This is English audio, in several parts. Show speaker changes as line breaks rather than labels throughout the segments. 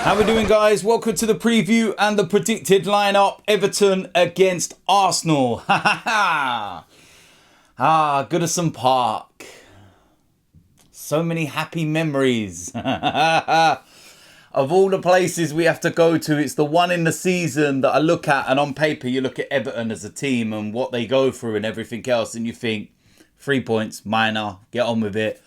How we doing, guys? Welcome to the preview and the predicted lineup. Everton against Arsenal. Goodison Park. So many happy memories. Of all the places we have to go to, it's the one in the season that I look at, and on paper you look at Everton as a team and what they go through and everything else, and you think 3 points, minor, get on with it.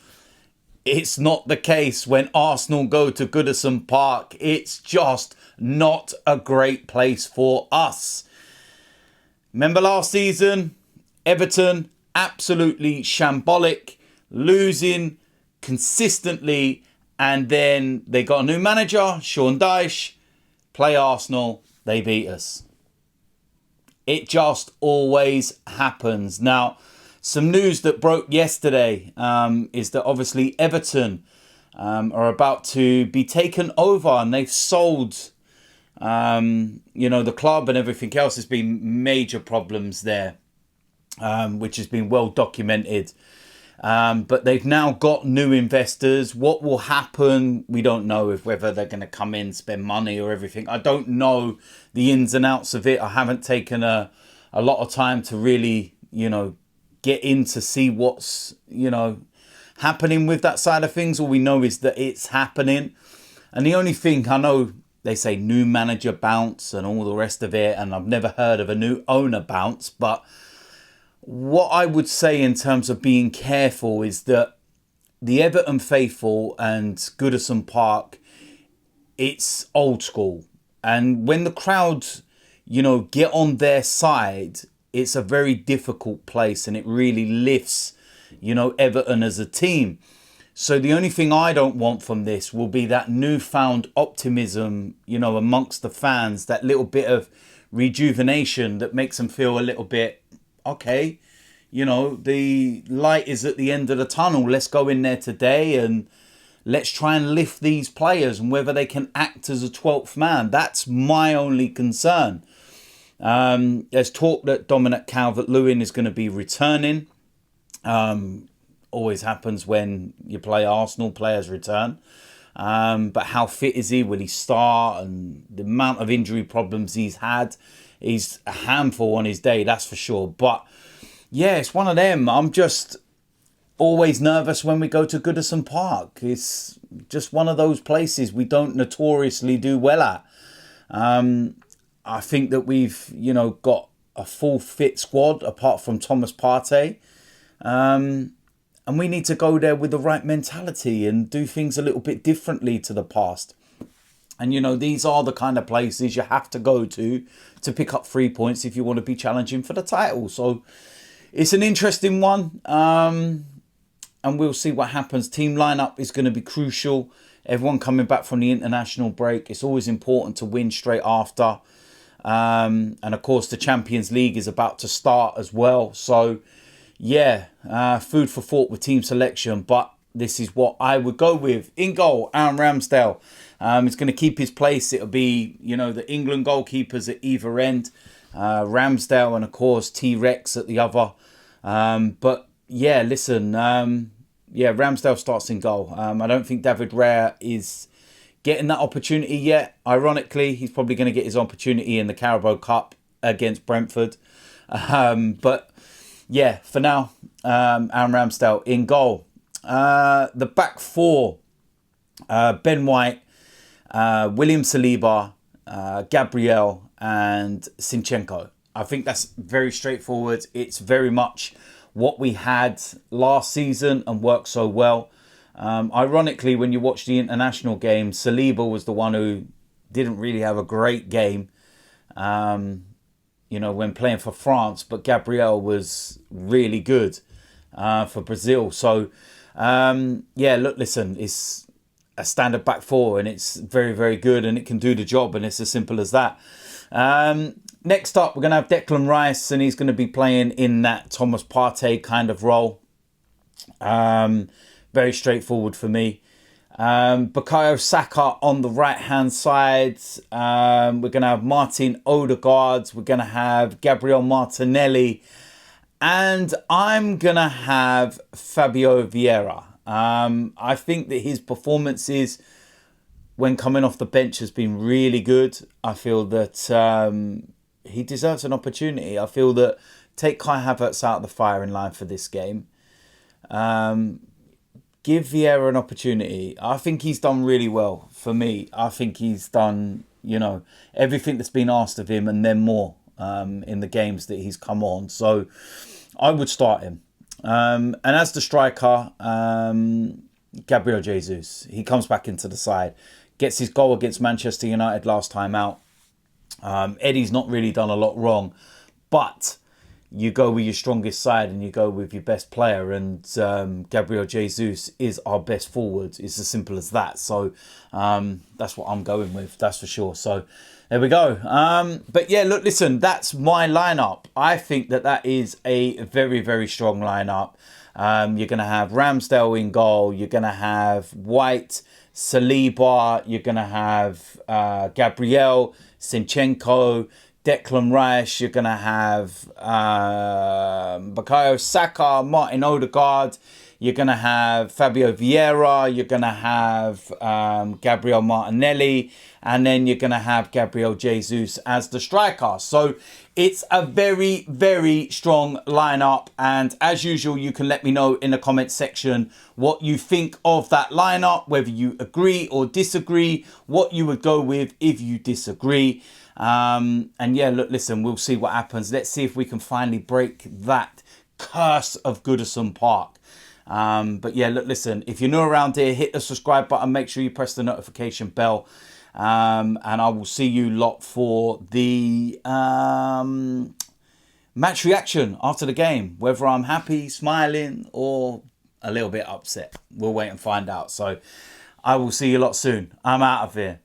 It's not the case when Arsenal go to Goodison Park. It's just not a great place for us. Remember last season? Everton, absolutely shambolic, losing consistently. And then they got a new manager, Sean Dyche, play Arsenal, they beat us. It just always happens. Now, some news that broke yesterday is that obviously Everton are about to be taken over, and they've sold, the club and everything else. There's been major problems there, which has been well documented. But they've now got new investors. What will happen? We don't know, whether they're going to come in, spend money or everything. I don't know the ins and outs of it. I haven't taken a lot of time to really, get in to see what's, happening with that side of things. All we know is that it's happening. And the only thing I know, they say new manager bounce and all the rest of it. And I've never heard of a new owner bounce. But what I would say in terms of being careful is that the Everton faithful and Goodison Park, it's old school. And when the crowd, get on their side, it's a very difficult place, and it really lifts, Everton as a team. So the only thing I don't want from this will be that newfound optimism, amongst the fans, that little bit of rejuvenation that makes them feel a little bit, okay, the light is at the end of the tunnel. Let's go in there today and let's try and lift these players, and whether they can act as a 12th man. That's my only concern. There's talk that Dominic Calvert-Lewin is going to be returning. Always happens when you play Arsenal, players return. But how fit is he? Will he start? And the amount of injury problems he's had, he's a handful on his day, that's for sure. But yeah, it's one of them. I'm just always nervous when we go to Goodison Park. It's just one of those places we don't notoriously do well at. I think that we've, got a full fit squad apart from Thomas Partey. And we need to go there with the right mentality and do things a little bit differently to the past. And, these are the kind of places you have to go to pick up 3 points if you want to be challenging for the title. So it's an interesting one. And we'll see what happens. Team lineup is going to be crucial. Everyone coming back from the international break. It's always important to win straight after. And of course, the Champions League is about to start as well. So, yeah, food for thought with team selection. But this is what I would go with. In goal, Aaron Ramsdale. He's going to keep his place. It'll be, the England goalkeepers at either end. Ramsdale and, of course, T-Rex at the other. But, yeah, listen. Ramsdale starts in goal. I don't think David Raya is getting that opportunity yet. Ironically, he's probably going to get his opportunity in the Carabao Cup against Brentford. But yeah, for now, Aaron Ramsdale in goal. The back four, Ben White, William Saliba, Gabriel and Zinchenko. I think that's very straightforward. It's very much what we had last season and worked so well. Ironically, when you watch the international game, Saliba was the one who didn't really have a great game, when playing for France. But Gabriel was really good for Brazil. So, listen, it's a standard back four and it's very, very good and it can do the job, and it's as simple as that. Next up, we're going to have Declan Rice, and he's going to be playing in that Thomas Partey kind of role. Very straightforward for me. Bukayo Saka on the right-hand side. We're going to have Martin Odegaard. We're going to have Gabriel Martinelli. And I'm going to have Fabio Vieira. I think that his performances when coming off the bench, has been really good. I feel that he deserves an opportunity. I feel that take Kai Havertz out of the firing line for this game. Give Vieira an opportunity. I think he's done really well for me. I think he's done, everything that's been asked of him and then more in the games that he's come on. So I would start him. And as the striker, Gabriel Jesus, he comes back into the side, gets his goal against Manchester United last time out. Eddie's not really done a lot wrong, but you go with your strongest side and you go with your best player, and Gabriel Jesus is our best forward. It's as simple as that. So that's what I'm going with, that's for sure. So there we go. But yeah, look, listen, that's my lineup. I think that is a very, very strong lineup. You're going to have Ramsdale in goal. You're going to have White, Saliba. You're going to have Gabriel, Zinchenko, Declan Rice. You're going to have Bukayo Saka, Martin Odegaard. You're going to have Fabio Vieira. You're going to have Gabriel Martinelli. And then you're going to have Gabriel Jesus as the striker. So it's a very, very strong lineup. And as usual, you can let me know in the comment section what you think of that lineup, whether you agree or disagree, what you would go with if you disagree. And yeah, look, listen, we'll see what happens. Let's see if we can finally break that curse of Goodison Park. But yeah, look, listen, if you're new around here, hit the subscribe button. Make sure you press the notification bell. And I will see you lot for the match reaction after the game. Whether I'm happy, smiling, or a little bit upset. We'll wait and find out. So I will see you lot soon. I'm out of here.